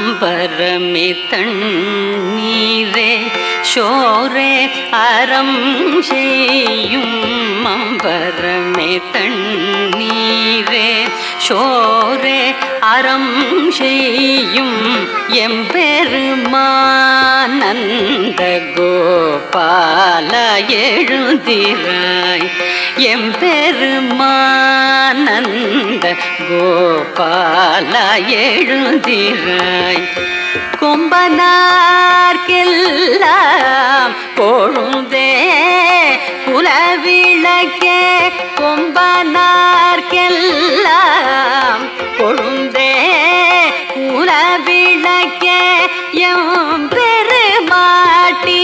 அம்பரமே தண்ணீரே சோரே அறம் செய்யும் அம்பரமே தண்ணீரே சோரே அறம் செய்யும் எம்பெருமானந்த கோபால எழுந்திராய் எம்பெருமானந்த கோபால எழுந்திராய் கொம்பனார்க்கெல்லாம் கொழுந்தே குலவிளக்கே கொம்பனார்க்கெல்லாம் கொழுந்தே குலவிளக்கே எம் பெருமாட்டி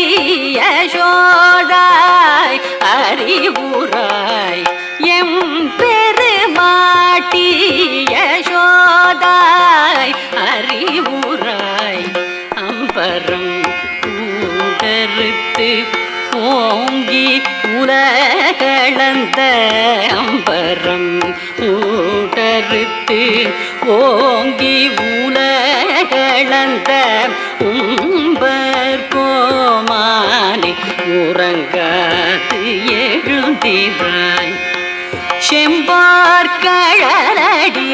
யசோதாய் அறிவுராய் எம் பெருமாட்டி யசோதாய் அறிவுராய் அம்பரம் ஊடறுத்து ஓங்கி உலகளந்த அம்பரம் ஊடறுத்து ஓங்கி உலகளந்த உம்பர் கோமானே உறங்காது எழுந்திராய் செம்பார்கழலடி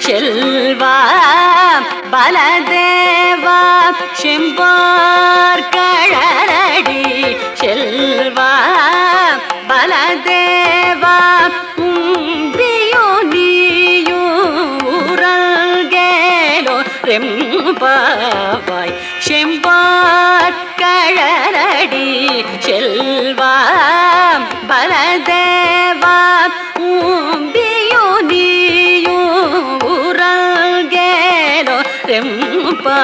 செல்வா பலதேவா செம்பார்கழலடி செல்வா பலதேவா உம்பியோ நீயோ உறங்கேலோ ரெம்பாவாய் செம்பார்கழலடி செல்வா பலதேவா உம்பியோ நீயோ உறங்கேலோ ரெம்பா